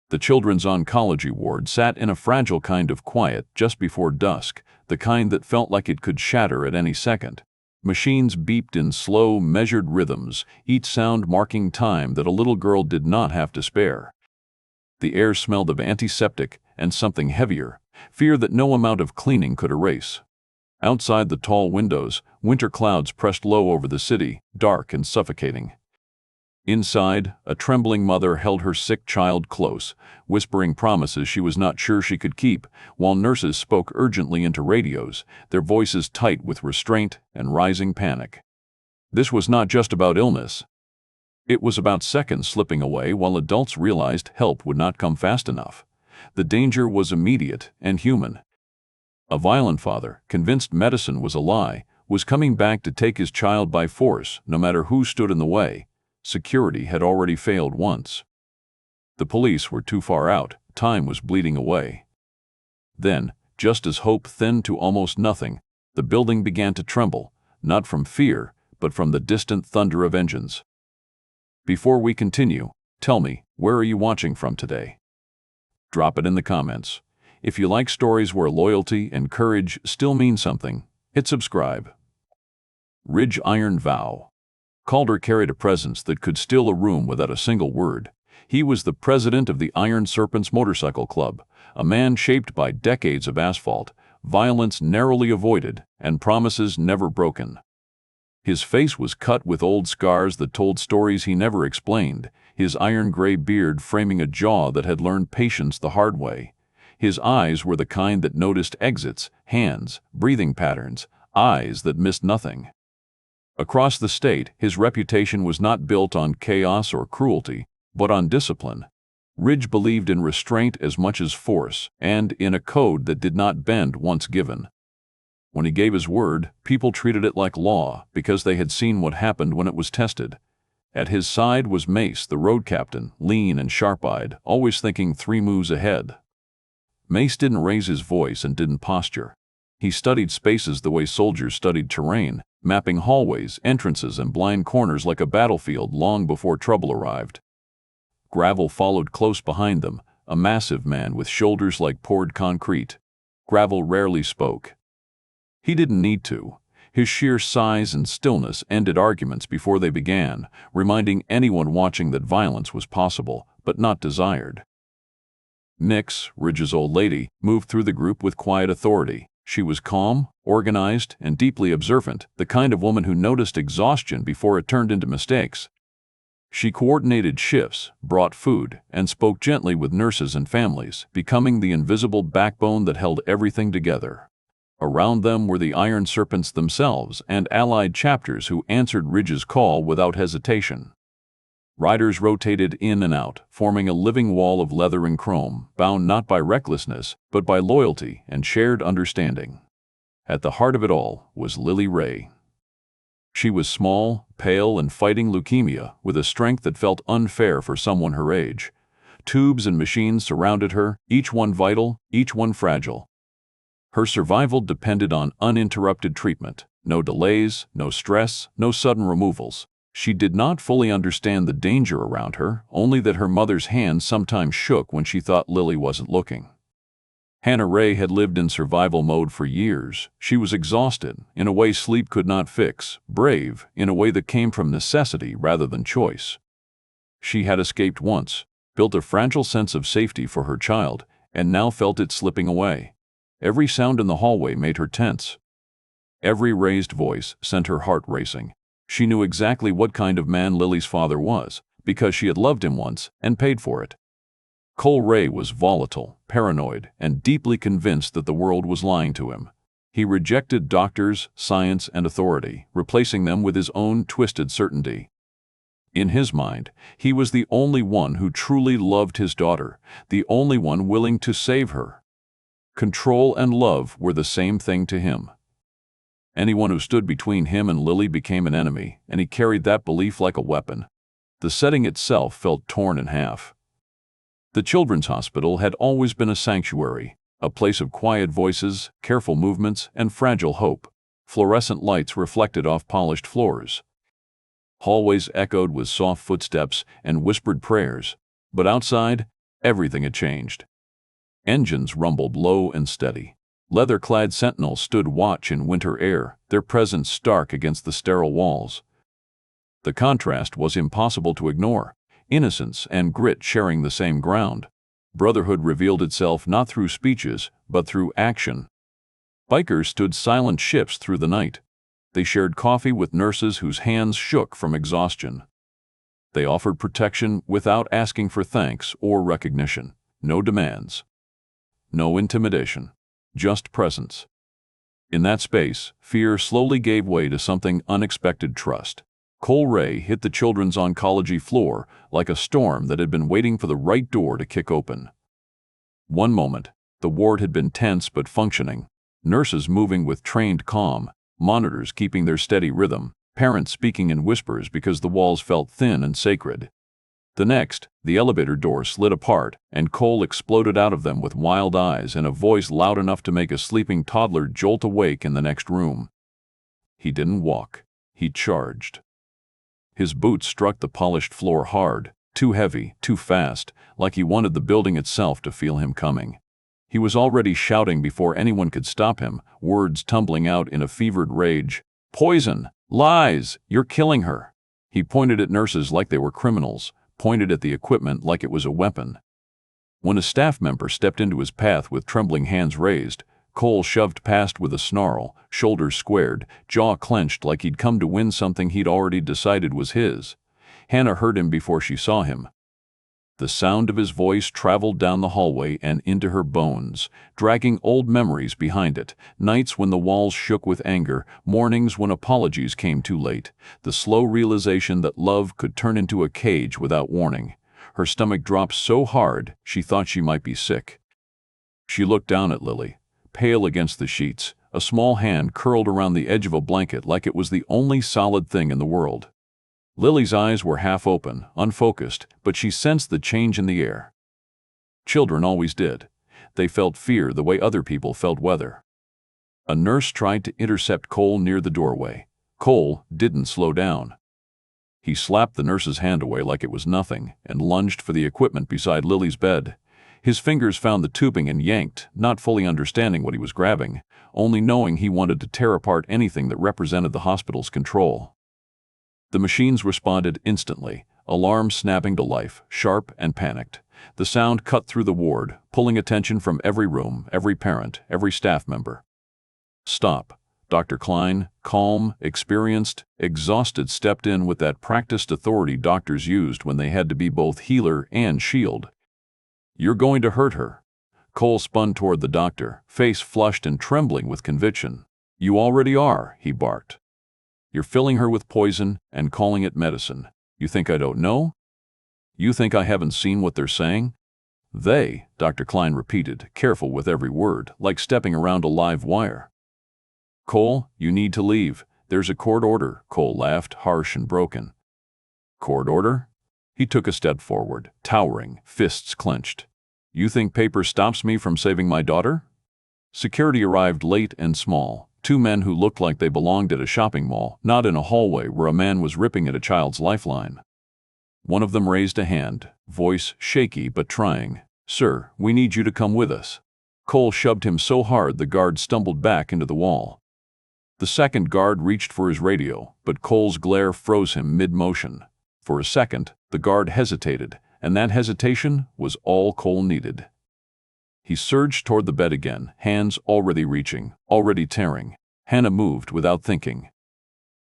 The children's oncology ward sat in a fragile kind of quiet just before dusk, the kind that felt like it could shatter at any second. Machines beeped in slow, measured rhythms, each sound marking time that a little girl did not have to spare. The air smelled of antiseptic and something heavier, fear that no amount of cleaning could erase. Outside the tall windows, winter clouds pressed low over the city, dark and suffocating. Inside, a trembling mother held her sick child close, whispering promises she was not sure she could keep, while nurses spoke urgently into radios, their voices tight with restraint and rising panic. This was not just about illness. It was about seconds slipping away while adults realized help would not come fast enough. The danger was immediate and human. A violent father, convinced medicine was a lie, was coming back to take his child by force, no matter who stood in the way. Security had already failed once. The police were too far out, time was bleeding away. Then, just as hope thinned to almost nothing, the building began to tremble, not from fear, but from the distant thunder of engines. Before we continue, tell me, where are you watching from today? Drop it in the comments. If you like stories where loyalty and courage still mean something, hit subscribe. Ridge Iron Vow. Calder carried a presence that could still a room without a single word. He was the president of the Iron Serpents Motorcycle Club, a man shaped by decades of asphalt, violence narrowly avoided, and promises never broken. His face was cut with old scars that told stories he never explained, his iron-gray beard framing a jaw that had learned patience the hard way. His eyes were the kind that noticed exits, hands, breathing patterns, eyes that missed nothing. Across the state, his reputation was not built on chaos or cruelty, but on discipline. Ridge believed in restraint as much as force, and in a code that did not bend once given. When he gave his word, people treated it like law because they had seen what happened when it was tested. At his side was Mace, the road captain, lean and sharp-eyed, always thinking 3 moves ahead. Mace didn't raise his voice and didn't posture. He studied spaces the way soldiers studied terrain, mapping hallways, entrances, and blind corners like a battlefield long before trouble arrived. Gravel followed close behind them, a massive man with shoulders like poured concrete. Gravel rarely spoke. He didn't need to. His sheer size and stillness ended arguments before they began, reminding anyone watching that violence was possible, but not desired. Nix, Ridge's old lady, moved through the group with quiet authority. She was calm, organized, and deeply observant, the kind of woman who noticed exhaustion before it turned into mistakes. She coordinated shifts, brought food, and spoke gently with nurses and families, becoming the invisible backbone that held everything together. Around them were the Iron Serpents themselves and allied chapters who answered Ridge's call without hesitation. Riders rotated in and out, forming a living wall of leather and chrome, bound not by recklessness, but by loyalty and shared understanding. At the heart of it all was Lily Ray. She was small, pale, and fighting leukemia with a strength that felt unfair for someone her age. Tubes and machines surrounded her, each one vital, each one fragile. Her survival depended on uninterrupted treatment. No delays, no stress, no sudden removals. She did not fully understand the danger around her, only that her mother's hand sometimes shook when she thought Lily wasn't looking. Hannah Ray had lived in survival mode for years. She was exhausted, in a way sleep could not fix, brave, in a way that came from necessity rather than choice. She had escaped once, built a fragile sense of safety for her child, and now felt it slipping away. Every sound in the hallway made her tense. Every raised voice sent her heart racing. She knew exactly what kind of man Lily's father was, because she had loved him once and paid for it. Cole Ray was volatile, paranoid, and deeply convinced that the world was lying to him. He rejected doctors, science, and authority, replacing them with his own twisted certainty. In his mind, he was the only one who truly loved his daughter, the only one willing to save her. Control and love were the same thing to him. Anyone who stood between him and Lily became an enemy, and he carried that belief like a weapon. The setting itself felt torn in half. The children's hospital had always been a sanctuary, a place of quiet voices, careful movements, and fragile hope. Fluorescent lights reflected off polished floors. Hallways echoed with soft footsteps and whispered prayers, but outside, Everything had changed. Engines rumbled low and steady. Leather-clad sentinels stood watch in winter air, their presence stark against the sterile walls. The contrast was impossible to ignore. Innocence and grit sharing the same ground. Brotherhood revealed itself not through speeches, but through action. Bikers stood silent ships through the night. They shared coffee with nurses whose hands shook from exhaustion. They offered protection without asking for thanks or recognition. No demands. No intimidation. Just presence. In that space, fear slowly gave way to something unexpected: trust. Cole Ray hit the children's oncology floor like a storm that had been waiting for the right door to kick open. One moment, the ward had been tense but functioning. Nurses moving with trained calm, monitors keeping their steady rhythm, parents speaking in whispers because the walls felt thin and sacred. The next, the elevator door slid apart, and Cole exploded out of them with wild eyes and a voice loud enough to make a sleeping toddler jolt awake in the next room. He didn't walk. He charged. His boots struck the polished floor hard, too heavy, too fast, like he wanted the building itself to feel him coming. He was already shouting before anyone could stop him, words tumbling out in a fevered rage. "Poison! Lies! You're killing her!" He pointed at nurses like they were criminals, pointed at the equipment like it was a weapon. When a staff member stepped into his path with trembling hands raised, Cole shoved past with a snarl, shoulders squared, jaw clenched like he'd come to win something he'd already decided was his. Hannah heard him before she saw him. The sound of his voice traveled down the hallway and into her bones, dragging old memories behind it, nights when the walls shook with anger, mornings when apologies came too late, the slow realization that love could turn into a cage without warning. Her stomach dropped so hard she thought she might be sick. She looked down at Lily, pale against the sheets, a small hand curled around the edge of a blanket like it was the only solid thing in the world. Lily's eyes were half open, unfocused, but she sensed the change in the air. Children always did. They felt fear the way other people felt weather. A nurse tried to intercept Cole near the doorway. Cole didn't slow down. He slapped the nurse's hand away like it was nothing and lunged for the equipment beside Lily's bed. His fingers found the tubing and yanked, not fully understanding what he was grabbing, only knowing he wanted to tear apart anything that represented the hospital's control. The machines responded instantly, alarms snapping to life, sharp and panicked. The sound cut through the ward, pulling attention from every room, every parent, every staff member. "Stop." Dr. Klein, calm, experienced, exhausted, stepped in with that practiced authority doctors used when they had to be both healer and shield. "You're going to hurt her." Cole spun toward the doctor, face flushed and trembling with conviction. "You already are," he barked. "You're filling her with poison and calling it medicine. You think I don't know? You think I haven't seen what they're saying?" "They," Dr. Klein repeated, careful with every word, like stepping around a live wire. "Cole, you need to leave. There's a court order." Cole laughed, harsh and broken. "Court order?" He took a step forward, towering, fists clenched. "You think paper stops me from saving my daughter?" Security arrived late and small. Two men who looked like they belonged at a shopping mall, not in a hallway where a man was ripping at a child's lifeline. One of them raised a hand, voice shaky but trying. "Sir, we need you to come with us." Cole shoved him so hard the guard stumbled back into the wall. The second guard reached for his radio, but Cole's glare froze him mid-motion. For a second, the guard hesitated, and that hesitation was all Cole needed. He surged toward the bed again, hands already reaching, already tearing. Hannah moved without thinking.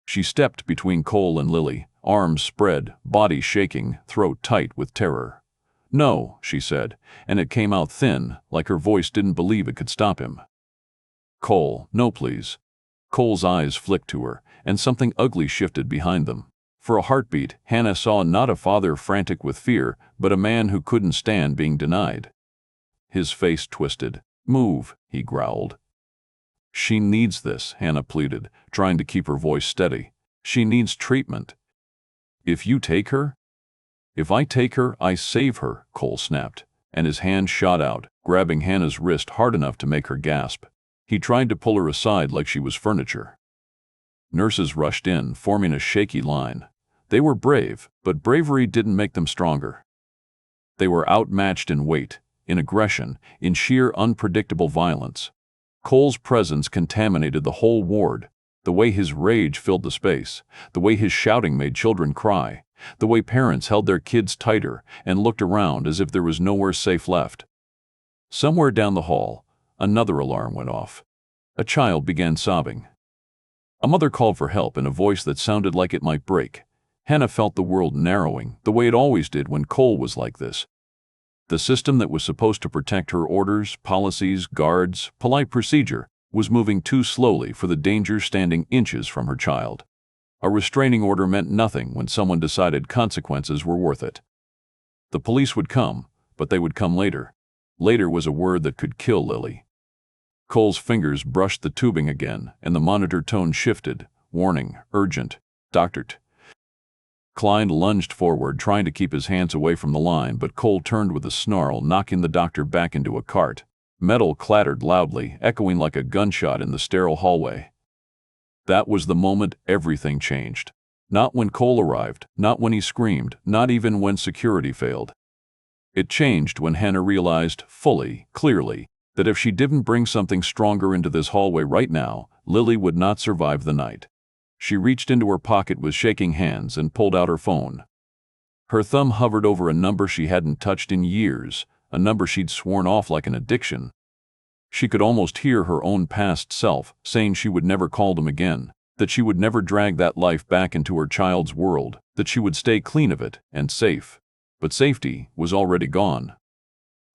She stepped between Cole and Lily, arms spread, body shaking, throat tight with terror. "No," she said, and it came out thin, like her voice didn't believe it could stop him. "Cole, no please." Cole's eyes flicked to her, and something ugly shifted behind them. For a heartbeat, Hannah saw not a father frantic with fear, but a man who couldn't stand being denied. His face twisted. "Move," he growled. "She needs this," Hannah pleaded, trying to keep her voice steady. "She needs treatment." "If you take her?" "If I take her, I save her," Cole snapped, and his hand shot out, grabbing Hannah's wrist hard enough to make her gasp. He tried to pull her aside like she was furniture. Nurses rushed in, forming a shaky line. They were brave, but bravery didn't make them stronger. They were outmatched in weight, in aggression, in sheer unpredictable violence. Cole's presence contaminated the whole ward, the way his rage filled the space, the way his shouting made children cry, the way parents held their kids tighter and looked around as if there was nowhere safe left. Somewhere down the hall, another alarm went off. A child began sobbing. A mother called for help in a voice that sounded like it might break. Hannah felt the world narrowing, the way it always did when Cole was like this. The system that was supposed to protect her orders, policies, guards, polite procedure, was moving too slowly for the danger standing inches from her child. A restraining order meant nothing when someone decided consequences were worth it. The police would come, but they would come later. Later was a word that could kill Lily. Cole's fingers brushed the tubing again, and the monitor tone shifted. Warning, urgent, doctored. Klein lunged forward, trying to keep his hands away from the line, but Cole turned with a snarl, knocking the doctor back into a cart. Metal clattered loudly, echoing like a gunshot in the sterile hallway. That was the moment everything changed. Not when Cole arrived, not when he screamed, not even when security failed. It changed when Hannah realized fully, clearly, that if she didn't bring something stronger into this hallway right now, Lily would not survive the night. She reached into her pocket with shaking hands and pulled out her phone. Her thumb hovered over a number she hadn't touched in years, a number she'd sworn off like an addiction. She could almost hear her own past self saying she would never call them again, that she would never drag that life back into her child's world, that she would stay clean of it and safe. But safety was already gone.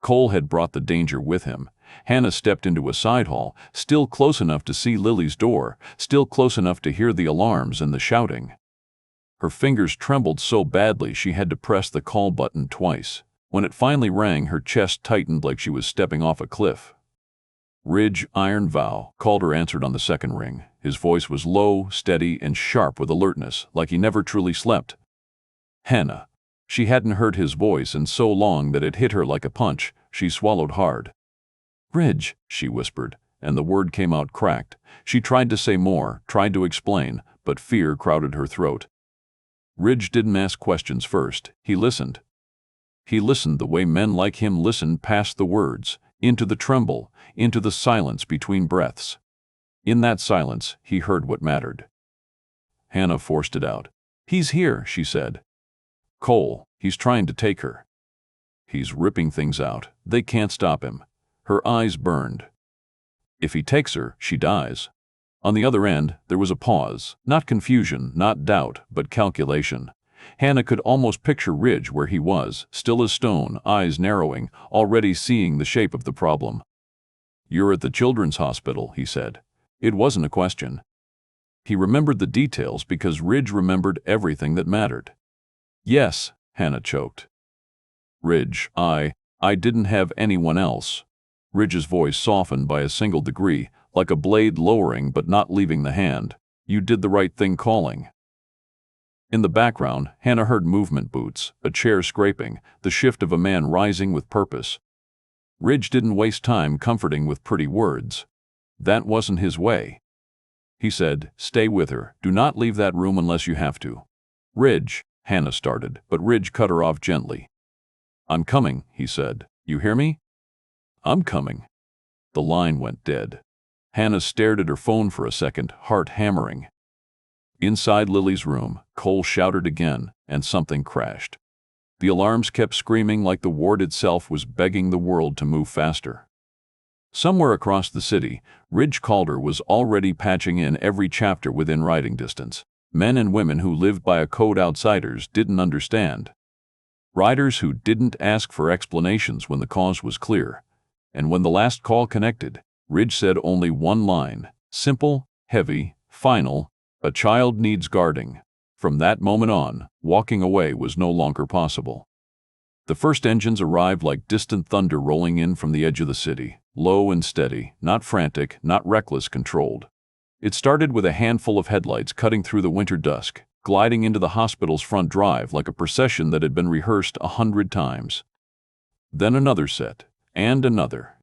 Cole had brought the danger with him. Hannah stepped into a side hall, still close enough to see Lily's door, still close enough to hear the alarms and the shouting. Her fingers trembled so badly she had to press the call button twice. When it finally rang, her chest tightened like she was stepping off a cliff. Ridge, Iron Vow, Calder answered on the second ring. His voice was low, steady, and sharp with alertness, like he never truly slept. Hannah. She hadn't heard his voice in so long that it hit her like a punch. She swallowed hard. "Ridge," she whispered, and the word came out cracked. She tried to say more, tried to explain, but fear crowded her throat. Ridge didn't ask questions first. He listened. He listened the way men like him listen past the words, into the tremble, into the silence between breaths. In that silence, he heard what mattered. Hannah forced it out. "He's here," she said. "Cole, he's trying to take her. He's ripping things out. They can't stop him." Her eyes burned. "If he takes her, she dies." On the other end, there was a pause. Not confusion, not doubt, but calculation. Hannah could almost picture Ridge where he was, still as stone, eyes narrowing, already seeing the shape of the problem. "You're at the children's hospital," he said. It wasn't a question. He remembered the details because Ridge remembered everything that mattered. "Yes," Hannah choked. "Ridge, I didn't have anyone else." Ridge's voice softened by a single degree, like a blade lowering but not leaving the hand. "You did the right thing calling." In the background, Hannah heard movement boots, a chair scraping, the shift of a man rising with purpose. Ridge didn't waste time comforting with pretty words. That wasn't his way. He said, "Stay with her. Do not leave that room unless you have to." "Ridge," Hannah started, but Ridge cut her off gently. "I'm coming," he said. "You hear me?" "I'm coming." The line went dead. Hannah stared at her phone for a second, heart hammering. Inside Lily's room, Cole shouted again, and something crashed. The alarms kept screaming like the ward itself was begging the world to move faster. Somewhere across the city, Ridge Calder was already patching in every chapter within writing distance. Men and women who lived by a code outsiders didn't understand. Riders who didn't ask for explanations when the cause was clear. And when the last call connected, Ridge said only one line, simple, heavy, final: "A child needs guarding." From that moment on, walking away was no longer possible. The first engines arrived like distant thunder rolling in from the edge of the city, low and steady, not frantic, not reckless, controlled. It started with a handful of headlights cutting through the winter dusk, gliding into the hospital's front drive like a procession that had been rehearsed 100 times. Then another set, and another.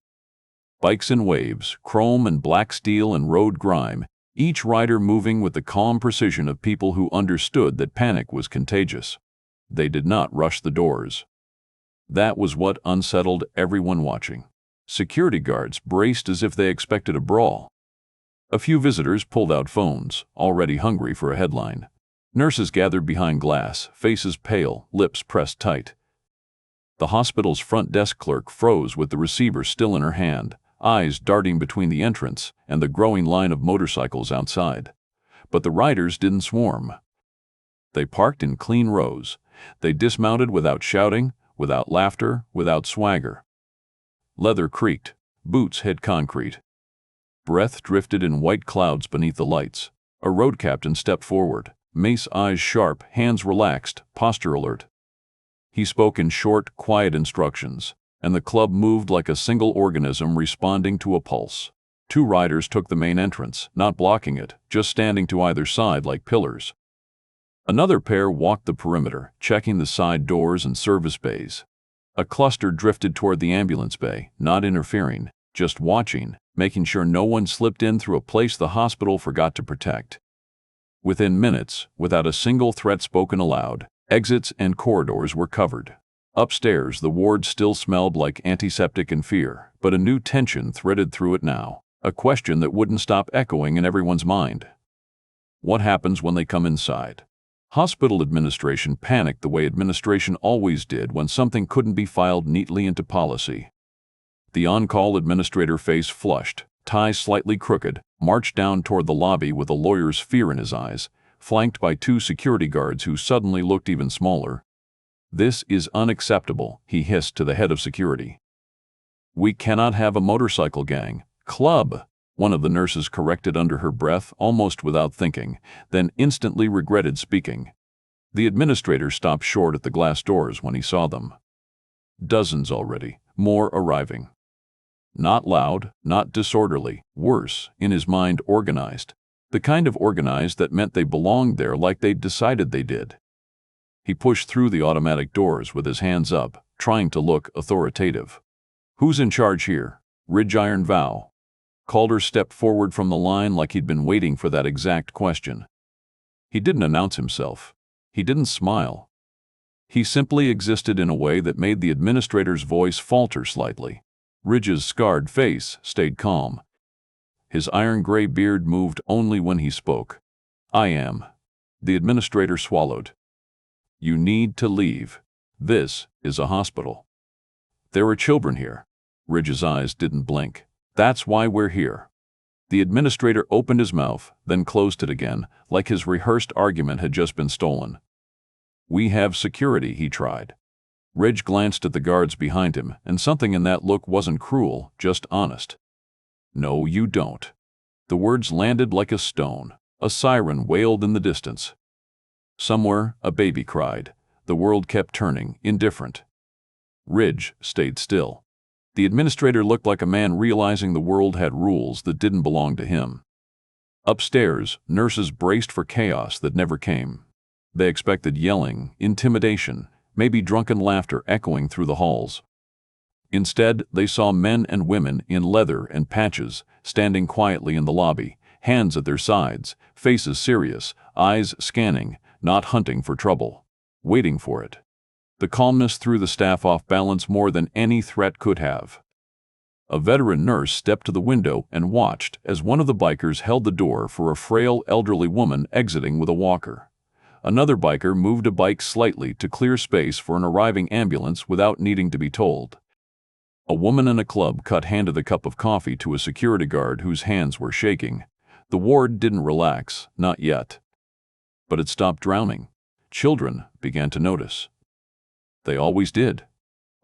Bikes in waves, chrome and black steel and road grime, each rider moving with the calm precision of people who understood that panic was contagious. They did not rush the doors. That was what unsettled everyone watching. Security guards braced as if they expected a brawl. A few visitors pulled out phones, already hungry for a headline. Nurses gathered behind glass, faces pale, lips pressed tight. The hospital's front desk clerk froze with the receiver still in her hand, eyes darting between the entrance and the growing line of motorcycles outside. But the riders didn't swarm. They parked in clean rows. They dismounted without shouting, without laughter, without swagger. Leather creaked, boots hit concrete. Breath drifted in white clouds beneath the lights. A road captain stepped forward, mace eyes sharp, hands relaxed, posture alert. He spoke in short, quiet instructions, and the club moved like a single organism responding to a pulse. 2 riders took the main entrance, not blocking it, just standing to either side like pillars. Another pair walked the perimeter, checking the side doors and service bays. A cluster drifted toward the ambulance bay, not interfering, just watching, making sure no one slipped in through a place the hospital forgot to protect. Within minutes, without a single threat spoken aloud, exits and corridors were covered. Upstairs, the ward still smelled like antiseptic and fear, but a new tension threaded through it now, a question that wouldn't stop echoing in everyone's mind. What happens when they come inside? Hospital administration panicked the way administration always did when something couldn't be filed neatly into policy. The on-call administrator, face flushed, tie slightly crooked, marched down toward the lobby with a lawyer's fear in his eyes, flanked by 2 security guards who suddenly looked even smaller. "This is unacceptable," he hissed to the head of security. "We cannot have a motorcycle gang. Club," one of the nurses corrected under her breath, almost without thinking, then instantly regretted speaking. The administrator stopped short at the glass doors when he saw them. Dozens already, more arriving. Not loud, not disorderly, worse, in his mind, organized. The kind of organized that meant they belonged there like they'd decided they did. He pushed through the automatic doors with his hands up, trying to look authoritative. "Who's in charge here?" "Ridge Iron Vow." Calder stepped forward from the line like he'd been waiting for that exact question. He didn't announce himself. He didn't smile. He simply existed in a way that made the administrator's voice falter slightly. Ridge's scarred face stayed calm. His iron-gray beard moved only when he spoke. "I am." The administrator swallowed. "You need to leave. This is a hospital." "There are children here." Ridge's eyes didn't blink. "That's why we're here." The administrator opened his mouth, then closed it again, like his rehearsed argument had just been stolen. "We have security," he tried. Ridge glanced at the guards behind him, and something in that look wasn't cruel, just honest. "No, you don't." The words landed like a stone. A siren wailed in the distance. Somewhere, a baby cried. The world kept turning, indifferent. Ridge stayed still. The administrator looked like a man realizing the world had rules that didn't belong to him. Upstairs, nurses braced for chaos that never came. They expected yelling, intimidation, maybe drunken laughter echoing through the halls. Instead, they saw men and women in leather and patches, standing quietly in the lobby, hands at their sides, faces serious, eyes scanning, not hunting for trouble, waiting for it. The calmness threw the staff off balance more than any threat could have. A veteran nurse stepped to the window and watched as one of the bikers held the door for a frail elderly woman exiting with a walker. Another biker moved a bike slightly to clear space for an arriving ambulance without needing to be told. A woman in a club handed a cup of coffee to a security guard whose hands were shaking. The ward didn't relax, not yet. But it stopped drowning. Children began to notice. They always did.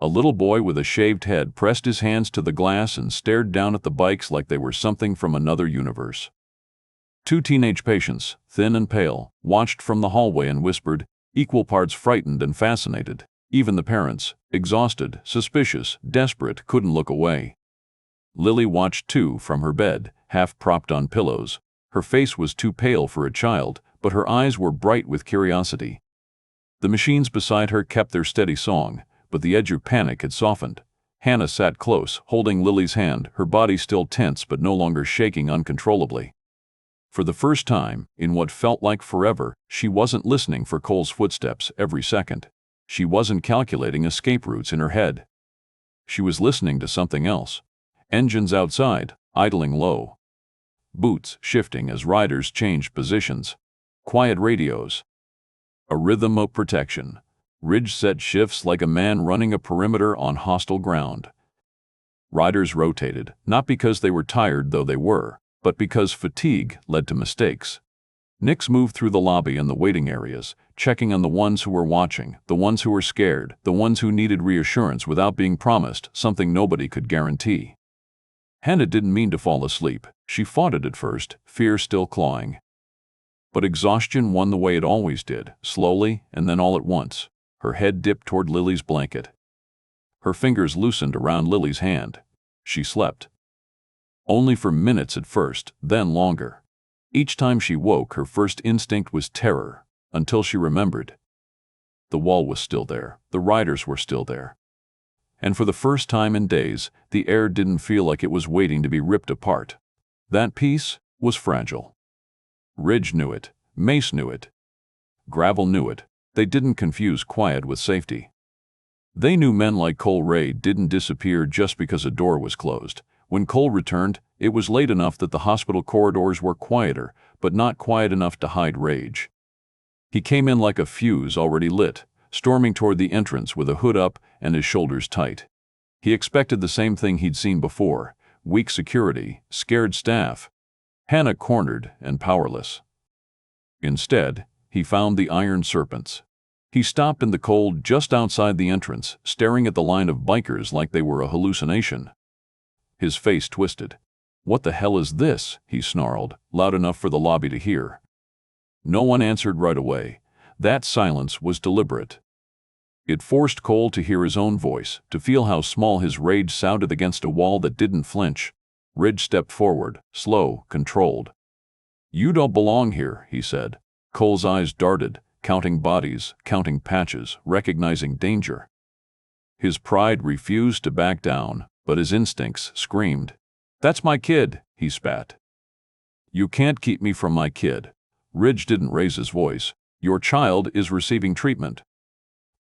A little boy with a shaved head pressed his hands to the glass and stared down at the bikes like they were something from another universe. 2 teenage patients, thin and pale, watched from the hallway and whispered, equal parts frightened and fascinated. Even the parents, exhausted, suspicious, desperate, couldn't look away. Lily watched too from her bed, half propped on pillows. Her face was too pale for a child, but her eyes were bright with curiosity. The machines beside her kept their steady song, but the edge of panic had softened. Hannah sat close, holding Lily's hand, her body still tense but no longer shaking uncontrollably. For the first time, in what felt like forever, she wasn't listening for Cole's footsteps every second. She wasn't calculating escape routes in her head. She was listening to something else. Engines outside, idling low. Boots shifting as riders changed positions. Quiet radios. A rhythm of protection. Ridge set shifts like a man running a perimeter on hostile ground. Riders rotated, not because they were tired, though they were, but because fatigue led to mistakes. Nix moved through the lobby and the waiting areas, checking on the ones who were watching, the ones who were scared, the ones who needed reassurance without being promised something nobody could guarantee. Hannah didn't mean to fall asleep. She fought it at first, fear still clawing. But exhaustion won the way it always did, slowly and then all at once. Her head dipped toward Lily's blanket. Her fingers loosened around Lily's hand. She slept. Only for minutes at first, then longer. Each time she woke, her first instinct was terror, until she remembered. The wall was still there, the riders were still there. And for the first time in days, the air didn't feel like it was waiting to be ripped apart. That peace was fragile. Ridge knew it, Mace knew it. Gravel knew it. They didn't confuse quiet with safety. They knew men like Cole Ray didn't disappear just because a door was closed. When Cole returned, it was late enough that the hospital corridors were quieter, but not quiet enough to hide rage. He came in like a fuse already lit, storming toward the entrance with a hood up and his shoulders tight. He expected the same thing he'd seen before: weak security, scared staff. Hannah cornered and powerless. Instead, he found the iron serpents. He stopped in the cold just outside the entrance, staring at the line of bikers like they were a hallucination. His face twisted. "What the hell is this?" he snarled, loud enough for the lobby to hear. No one answered right away. That silence was deliberate. It forced Cole to hear his own voice, to feel how small his rage sounded against a wall that didn't flinch. Ridge stepped forward, slow, controlled. "You don't belong here," he said. Cole's eyes darted, counting bodies, counting patches, recognizing danger. His pride refused to back down, but his instincts screamed. "That's my kid," he spat. "You can't keep me from my kid." Ridge didn't raise his voice. "Your child is receiving treatment."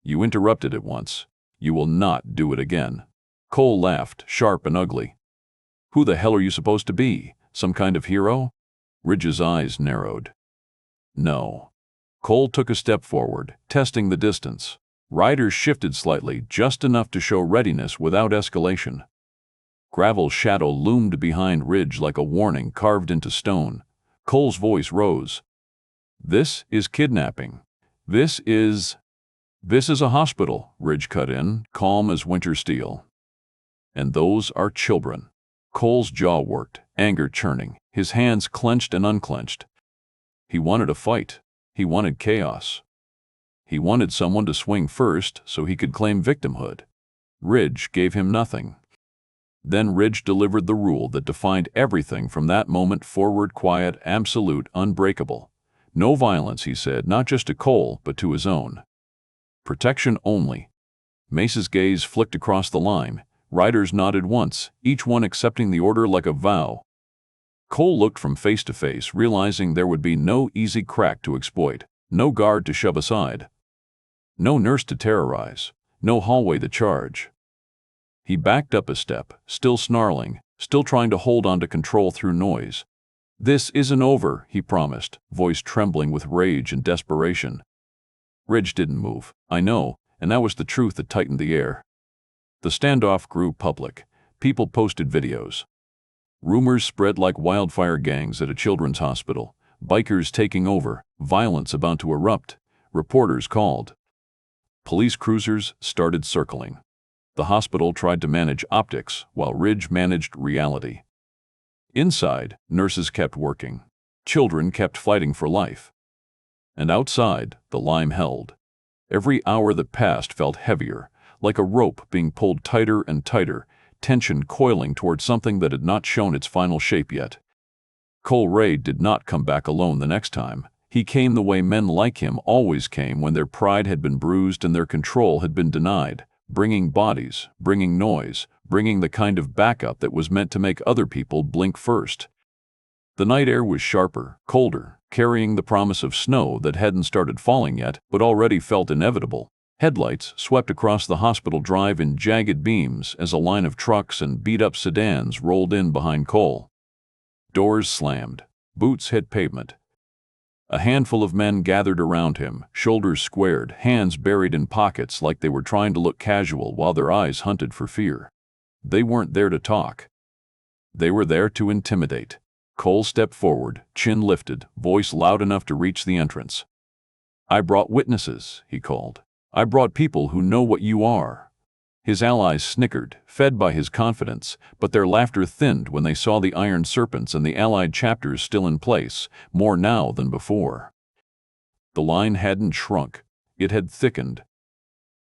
"You interrupted it once. You will not do it again." Cole laughed, sharp and ugly. "Who the hell are you supposed to be? Some kind of hero?" Ridge's eyes narrowed. "No." Cole took a step forward, testing the distance. Riders shifted slightly, just enough to show readiness without escalation. Gravel's shadow loomed behind Ridge like a warning carved into stone. Cole's voice rose. "This is kidnapping. This is a hospital," Ridge cut in, calm as winter steel. "And those are children." Cole's jaw worked, anger churning, his hands clenched and unclenched. He wanted a fight. He wanted chaos. He wanted someone to swing first so he could claim victimhood. Ridge gave him nothing. Then Ridge delivered the rule that defined everything from that moment forward: quiet, absolute, unbreakable. No violence, he said, not just to Cole, but to his own. Protection only. Mace's gaze flicked across the line. Riders nodded once, each one accepting the order like a vow. Cole looked from face to face, realizing there would be no easy crack to exploit, no guard to shove aside, no nurse to terrorize, no hallway to charge. He backed up a step, still snarling, still trying to hold on to control through noise. "This isn't over," he promised, voice trembling with rage and desperation. Ridge didn't move. "I know," and that was the truth that tightened the air. The standoff grew public. People posted videos. Rumors spread like wildfire: gangs at a children's hospital, bikers taking over, violence about to erupt. Reporters called. Police cruisers started circling. The hospital tried to manage optics while Ridge managed reality. Inside, nurses kept working. Children kept fighting for life. And outside, the line held. Every hour that passed felt heavier, like a rope being pulled tighter and tighter, tension coiling toward something that had not shown its final shape yet. Cole Ray did not come back alone the next time. He came the way men like him always came when their pride had been bruised and their control had been denied, bringing bodies, bringing noise, bringing the kind of backup that was meant to make other people blink first. The night air was sharper, colder, carrying the promise of snow that hadn't started falling yet but already felt inevitable. Headlights swept across the hospital drive in jagged beams as a line of trucks and beat-up sedans rolled in behind Cole. Doors slammed. Boots hit pavement. A handful of men gathered around him, shoulders squared, hands buried in pockets like they were trying to look casual while their eyes hunted for fear. They weren't there to talk. They were there to intimidate. Cole stepped forward, chin lifted, voice loud enough to reach the entrance. "I brought witnesses," he called. "I brought people who know what you are." His allies snickered, fed by his confidence, but their laughter thinned when they saw the iron serpents and the allied chapters still in place, more now than before. The line hadn't shrunk. It had thickened.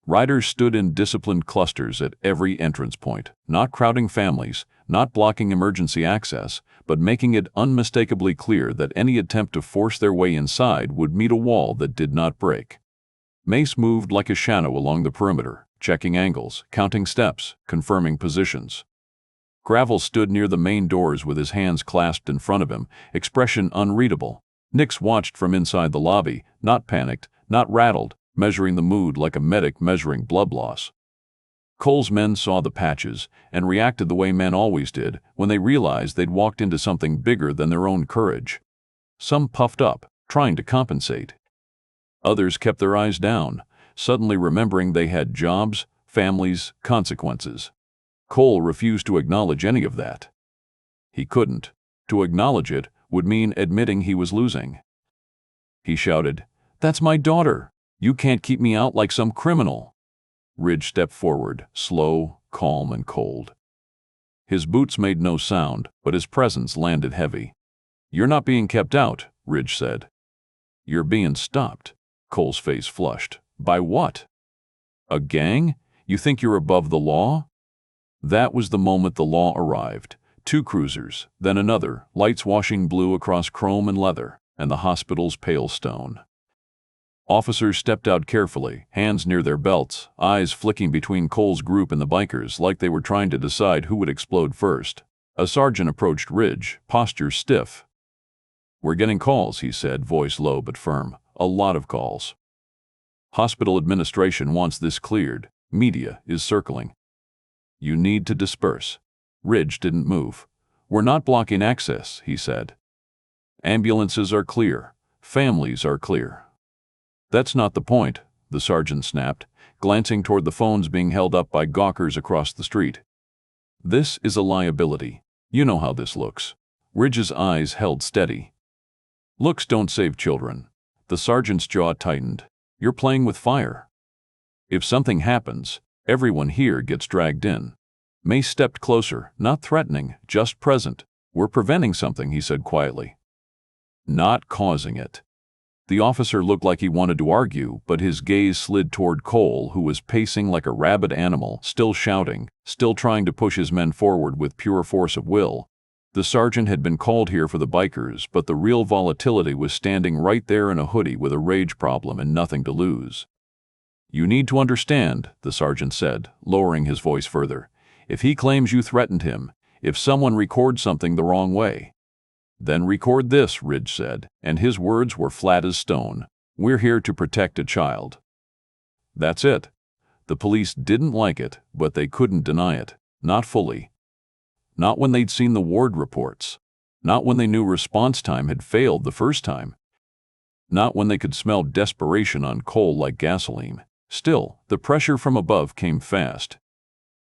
Riders stood in disciplined clusters at every entrance point, not crowding families, not blocking emergency access, but making it unmistakably clear that any attempt to force their way inside would meet a wall that did not break. Mace moved like a shadow along the perimeter, checking angles, counting steps, confirming positions. Gravel stood near the main doors with his hands clasped in front of him, expression unreadable. Nix watched from inside the lobby, not panicked, not rattled, measuring the mood like a medic measuring blood loss. Cole's men saw the patches and reacted the way men always did when they realized they'd walked into something bigger than their own courage. Some puffed up, trying to compensate. Others kept their eyes down, suddenly remembering they had jobs, families, consequences. Cole refused to acknowledge any of that. He couldn't. To acknowledge it would mean admitting he was losing. He shouted, "That's my daughter! You can't keep me out like some criminal!" Ridge stepped forward, slow, calm, and cold. His boots made no sound, but his presence landed heavy. "You're not being kept out," Ridge said. "You're being stopped." Cole's face flushed. "By what? A gang? You think you're above the law?" That was the moment the law arrived. 2 cruisers, then another, lights washing blue across chrome and leather, and the hospital's pale stone. Officers stepped out carefully, hands near their belts, eyes flicking between Cole's group and the bikers like they were trying to decide who would explode first. A sergeant approached Ridge, posture stiff. "We're getting calls," he said, voice low but firm. "A lot of calls. Hospital administration wants this cleared. Media is circling. You need to disperse." Ridge didn't move. "We're not blocking access," he said. "Ambulances are clear. Families are clear." "That's not the point," the sergeant snapped, glancing toward the phones being held up by gawkers across the street. "This is a liability. You know how this looks." Ridge's eyes held steady. "Looks don't save children." The sergeant's jaw tightened. "You're playing with fire. If something happens, everyone here gets dragged in." Mace stepped closer, not threatening, just present. "We're preventing something," he said quietly. "Not causing it." The officer looked like he wanted to argue, but his gaze slid toward Cole, who was pacing like a rabid animal, still shouting, still trying to push his men forward with pure force of will. The sergeant had been called here for the bikers, but the real volatility was standing right there in a hoodie with a rage problem and nothing to lose. "You need to understand," the sergeant said, lowering his voice further. "If he claims you threatened him, if someone records something the wrong way, then record this," Ridge said, and his words were flat as stone. "We're here to protect a child." That's it. The police didn't like it, but they couldn't deny it. Not fully. Not when they'd seen the ward reports. Not when they knew response time had failed the first time. Not when they could smell desperation on Cole like gasoline. Still, the pressure from above came fast.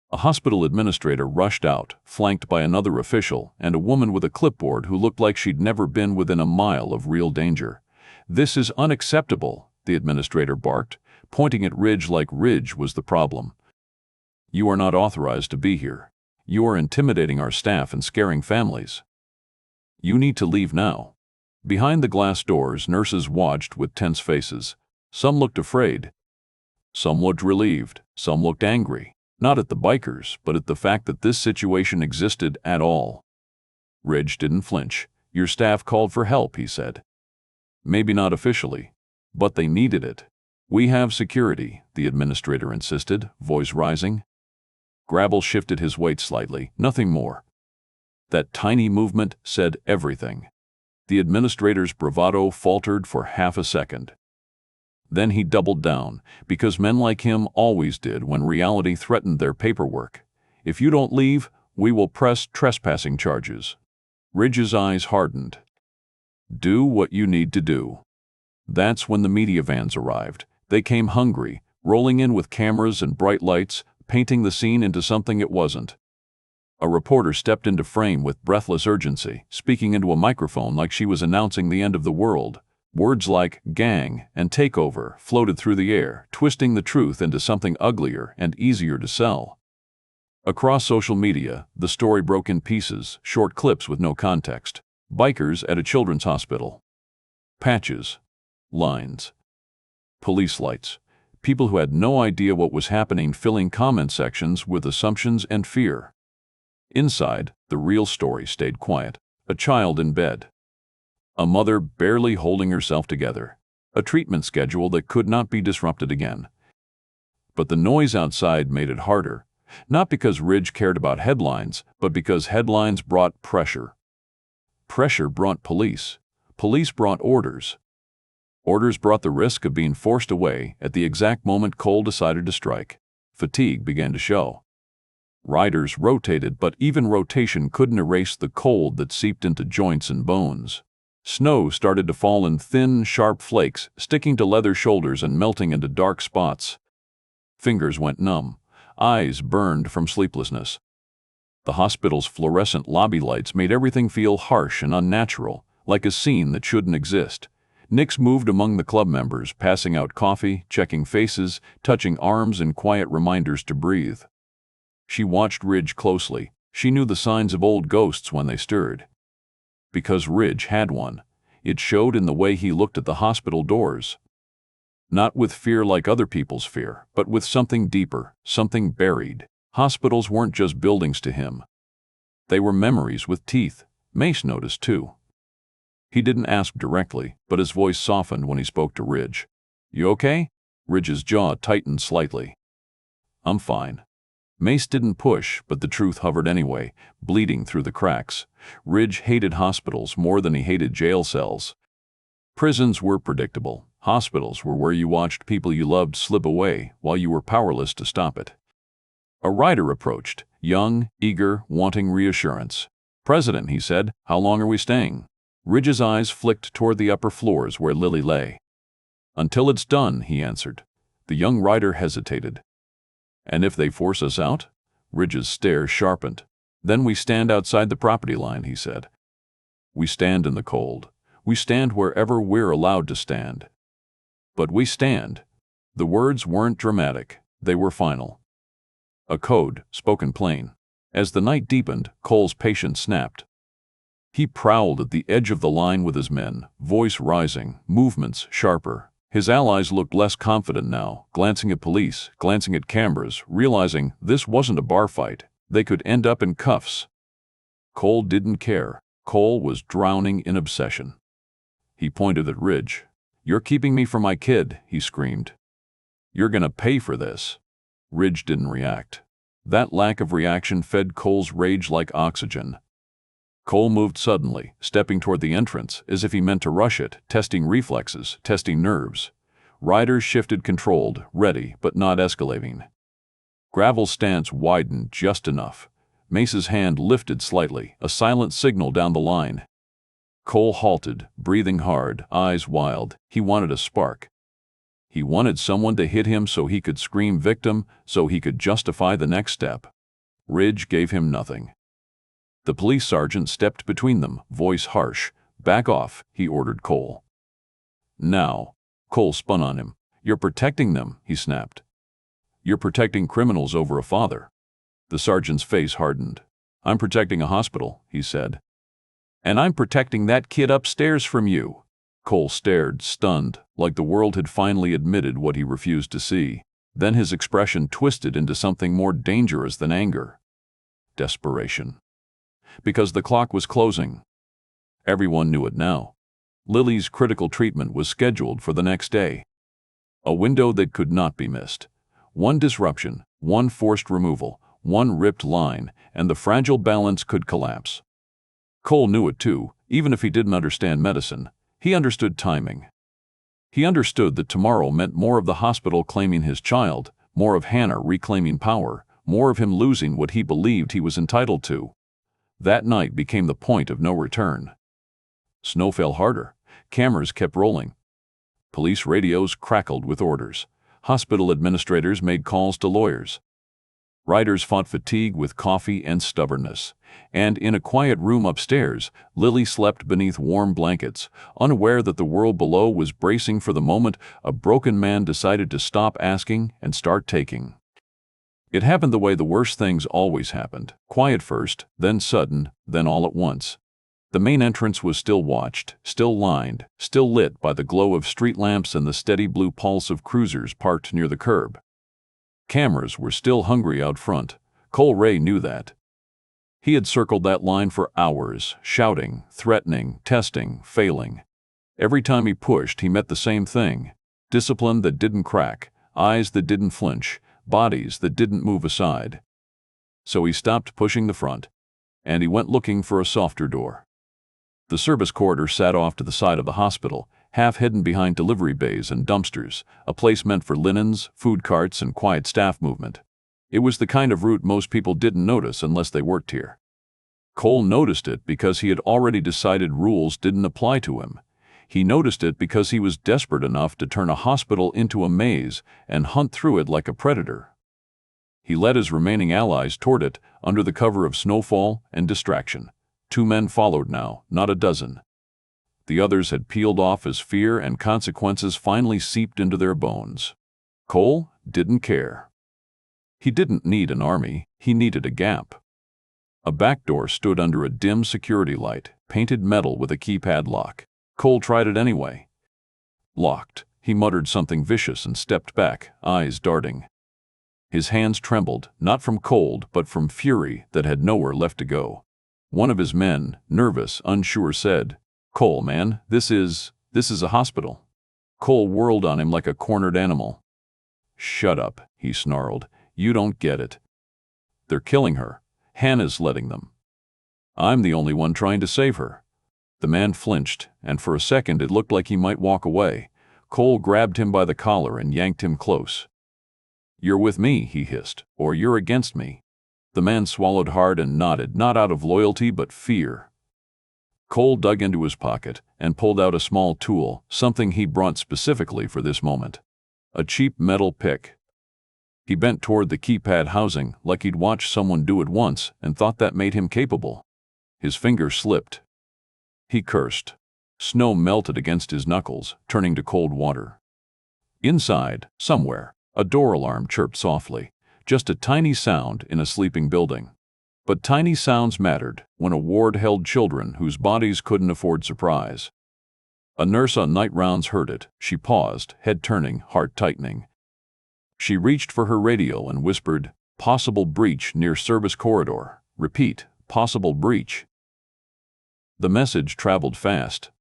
A hospital administrator rushed out, flanked by another official and a woman with a clipboard who looked like she'd never been within a mile of real danger. "This is unacceptable," the administrator barked, pointing at Ridge like Ridge was the problem. "You are not authorized to be here. You are intimidating our staff and scaring families. You need to leave now." Behind the glass doors, nurses watched with tense faces. Some looked afraid. Some looked relieved. Some looked angry. Not at the bikers, but at the fact that this situation existed at all. Ridge didn't flinch. "Your staff called for help," he said. "Maybe not officially, but they needed it." "We have security," the administrator insisted, voice rising. Gravel shifted his weight slightly, nothing more. That tiny movement said everything. The administrator's bravado faltered for half a second. Then he doubled down, because men like him always did when reality threatened their paperwork. If you don't leave, we will press trespassing charges. Ridge's eyes hardened. Do what you need to do. That's when the media vans arrived. They came hungry, rolling in with cameras and bright lights, painting the scene into something it wasn't. A reporter stepped into frame with breathless urgency, speaking into a microphone like she was announcing the end of the world. Words like gang and takeover floated through the air, twisting the truth into something uglier and easier to sell. Across social media, the story broke in pieces, short clips with no context. Bikers at a children's hospital. Patches. Lines. Police lights. People who had no idea what was happening filling comment sections with assumptions and fear. Inside, the real story stayed quiet. A child in bed. A mother barely holding herself together. A treatment schedule that could not be disrupted again. But the noise outside made it harder. Not because Ridge cared about headlines, but because headlines brought pressure. Pressure brought police. Police brought orders. Orders brought the risk of being forced away at the exact moment Cole decided to strike. Fatigue began to show. Riders rotated, but even rotation couldn't erase the cold that seeped into joints and bones. Snow started to fall in thin, sharp flakes, sticking to leather shoulders and melting into dark spots. Fingers went numb. Eyes burned from sleeplessness. The hospital's fluorescent lobby lights made everything feel harsh and unnatural, like a scene that shouldn't exist. Nix moved among the club members, passing out coffee, checking faces, touching arms in quiet reminders to breathe. She watched Ridge closely. She knew the signs of old ghosts when they stirred. Because Ridge had one, it showed in the way he looked at the hospital doors. Not with fear like other people's fear, but with something deeper, something buried. Hospitals weren't just buildings to him. They were memories with teeth. Mace noticed too. He didn't ask directly, but his voice softened when he spoke to Ridge. "You okay?" Ridge's jaw tightened slightly. "I'm fine." Mace didn't push, but the truth hovered anyway, bleeding through the cracks. Ridge hated hospitals more than he hated jail cells. Prisons were predictable. Hospitals were where you watched people you loved slip away while you were powerless to stop it. A rider approached, young, eager, wanting reassurance. "President," he said, "how long are we staying?" Ridge's eyes flicked toward the upper floors where Lily lay. "Until it's done," he answered. The young rider hesitated. "And if they force us out?" Ridge's stare sharpened. "Then we stand outside the property line," he said. "We stand in the cold. We stand wherever we're allowed to stand. But we stand." The words weren't dramatic. They were final. A code, spoken plain. As the night deepened, Cole's patience snapped. He prowled at the edge of the line with his men, voice rising, movements sharper. His allies looked less confident now, glancing at police, glancing at cameras, realizing this wasn't a bar fight. They could end up in cuffs. Cole didn't care. Cole was drowning in obsession. He pointed at Ridge. "You're keeping me from my kid," he screamed. "You're gonna pay for this." Ridge didn't react. That lack of reaction fed Cole's rage like oxygen. Cole moved suddenly, stepping toward the entrance as if he meant to rush it, testing reflexes, testing nerves. Riders shifted controlled, ready, but not escalating. Gravel's stance widened just enough. Mace's hand lifted slightly, a silent signal down the line. Cole halted, breathing hard, eyes wild. He wanted a spark. He wanted someone to hit him so he could scream victim, so he could justify the next step. Ridge gave him nothing. The police sergeant stepped between them, voice harsh. "Back off," he ordered Cole. "Now." Cole spun on him. "You're protecting them," he snapped. "You're protecting criminals over a father." The sergeant's face hardened. "I'm protecting a hospital," he said. "And I'm protecting that kid upstairs from you." Cole stared, stunned, like the world had finally admitted what he refused to see. Then his expression twisted into something more dangerous than anger. Desperation. Because the clock was closing. Everyone knew it now. Lily's critical treatment was scheduled for the next day. A window that could not be missed. One disruption, one forced removal, one ripped line, and the fragile balance could collapse. Cole knew it too, even if he didn't understand medicine. He understood timing. He understood that tomorrow meant more of the hospital claiming his child, more of Hannah reclaiming power, more of him losing what he believed he was entitled to. That night became the point of no return. Snow fell harder. Cameras kept rolling. Police radios crackled with orders. Hospital administrators made calls to lawyers. Riders fought fatigue with coffee and stubbornness. And in a quiet room upstairs, Lily slept beneath warm blankets, unaware that the world below was bracing for the moment a broken man decided to stop asking and start taking. It happened the way the worst things always happened, quiet first, then sudden, then all at once. The main entrance was still watched, still lined, still lit by the glow of street lamps and the steady blue pulse of cruisers parked near the curb. Cameras were still hungry out front. Cole Ray knew that. He had circled that line for hours, shouting, threatening, testing, failing. Every time he pushed, he met the same thing. Discipline that didn't crack, eyes that didn't flinch, bodies that didn't move aside. So he stopped pushing the front, and he went looking for a softer door. The service corridor sat off to the side of the hospital, half hidden behind delivery bays and dumpsters, a place meant for linens, food carts, and quiet staff movement. It was the kind of route most people didn't notice unless they worked here. Cole noticed it because he had already decided rules didn't apply to him. He noticed it because he was desperate enough to turn a hospital into a maze and hunt through it like a predator. He led his remaining allies toward it under the cover of snowfall and distraction. 2 men followed now, not a dozen. The others had peeled off as fear and consequences finally seeped into their bones. Cole didn't care. He didn't need an army, he needed a gap. A back door stood under a dim security light, painted metal with a keypad lock. Cole tried it anyway. Locked. He muttered something vicious and stepped back, eyes darting. His hands trembled, not from cold but from fury that had nowhere left to go. One of his men, nervous, unsure, said, "Cole, man, this is a hospital." Cole whirled on him like a cornered animal. "Shut up," he snarled. "You don't get it. They're killing her. Hannah's letting them. I'm the only one trying to save her." The man flinched, and for a second it looked like he might walk away. Cole grabbed him by the collar and yanked him close. "You're with me," he hissed, "or you're against me." The man swallowed hard and nodded, not out of loyalty but fear. Cole dug into his pocket and pulled out a small tool, something he brought specifically for this moment. A cheap metal pick. He bent toward the keypad housing like he'd watched someone do it once and thought that made him capable. His finger slipped. He cursed. Snow melted against his knuckles, turning to cold water. Inside, somewhere, a door alarm chirped softly, just a tiny sound in a sleeping building. But tiny sounds mattered when a ward held children whose bodies couldn't afford surprise. A nurse on night rounds heard it. She paused, head turning, heart tightening. She reached for her radio and whispered, "Possible breach near service corridor. Repeat, possible breach." The message traveled fast.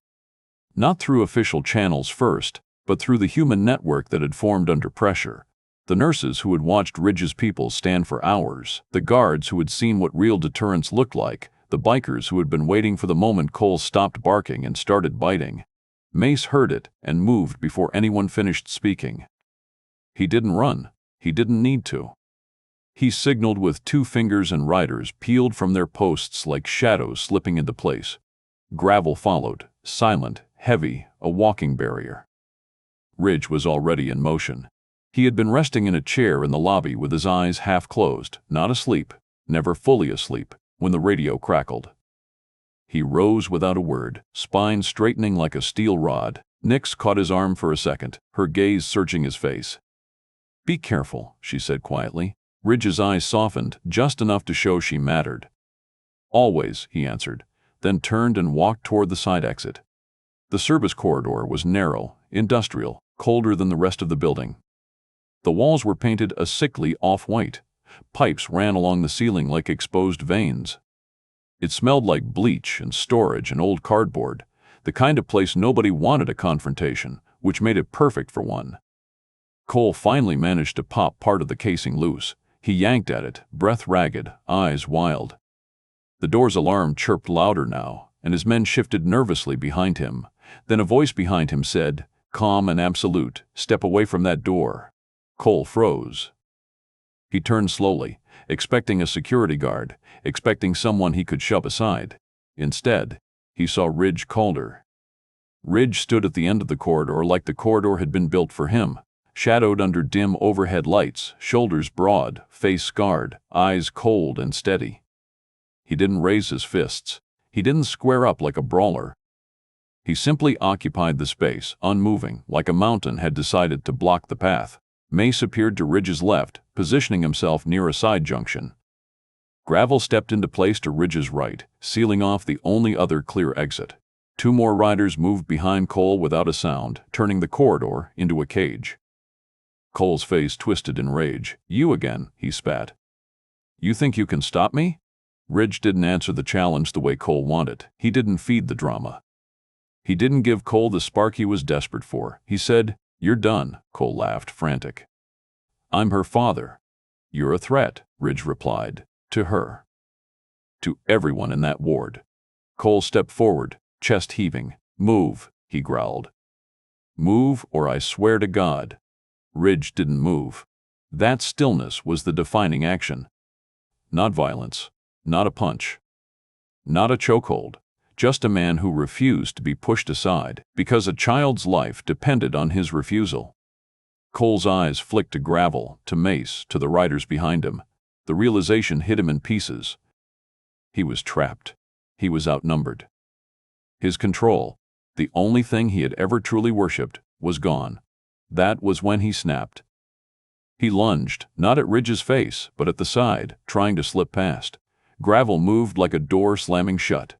Not through official channels first, but through the human network that had formed under pressure. The nurses who had watched Ridge's people stand for hours, the guards who had seen what real deterrence looked like, the bikers who had been waiting for the moment Cole stopped barking and started biting. Mace heard it and moved before anyone finished speaking. He didn't run. He didn't need to. He signaled with 2 fingers and riders peeled from their posts like shadows slipping into place. Gravel followed, silent, heavy, a walking barrier. Ridge was already in motion. He had been resting in a chair in the lobby with his eyes half closed, not asleep, never fully asleep, when the radio crackled. He rose without a word, spine straightening like a steel rod. Nix caught his arm for a second, her gaze searching his face. "Be careful," she said quietly. Ridge's eyes softened, just enough to show she mattered. "Always," he answered, then turned and walked toward the side exit. The service corridor was narrow, industrial, colder than the rest of the building. The walls were painted a sickly off-white. Pipes ran along the ceiling like exposed veins. It smelled like bleach and storage and old cardboard, the kind of place nobody wanted a confrontation, which made it perfect for one. Cole finally managed to pop part of the casing loose. He yanked at it, breath ragged, eyes wild. The door's alarm chirped louder now, and his men shifted nervously behind him. Then a voice behind him said, calm and absolute. "Step away from that door." Cole froze. He turned slowly, expecting a security guard, expecting someone he could shove aside. Instead, he saw Ridge Calder. Ridge stood at the end of the corridor like the corridor had been built for him, shadowed under dim overhead lights, shoulders broad, face scarred, eyes cold and steady. He didn't raise his fists. He didn't square up like a brawler. He simply occupied the space, unmoving, like a mountain had decided to block the path. Mace appeared to Ridge's left, positioning himself near a side junction. Gravel stepped into place to Ridge's right, sealing off the only other clear exit. Two more riders moved behind Cole without a sound, turning the corridor into a cage. Cole's face twisted in rage. "You again," he spat. "You think you can stop me?" Ridge didn't answer the challenge the way Cole wanted. He didn't feed the drama. He didn't give Cole the spark he was desperate for. He said, "You're done." Cole laughed, frantic. "I'm her father." "You're a threat," Ridge replied. "To her." "To everyone in that ward." Cole stepped forward, chest heaving. "Move," he growled. "Move, or I swear to God." Ridge didn't move. That stillness was the defining action. Not violence, not a punch, not a chokehold, just a man who refused to be pushed aside because a child's life depended on his refusal. Cole's eyes flicked to Gravel, to Mace, to the riders behind him. The realization hit him in pieces. He was trapped. He was outnumbered. His control, the only thing he had ever truly worshipped, was gone. That was when he snapped. He lunged, not at Ridge's face, but at the side, trying to slip past. Gravel moved like a door slamming shut.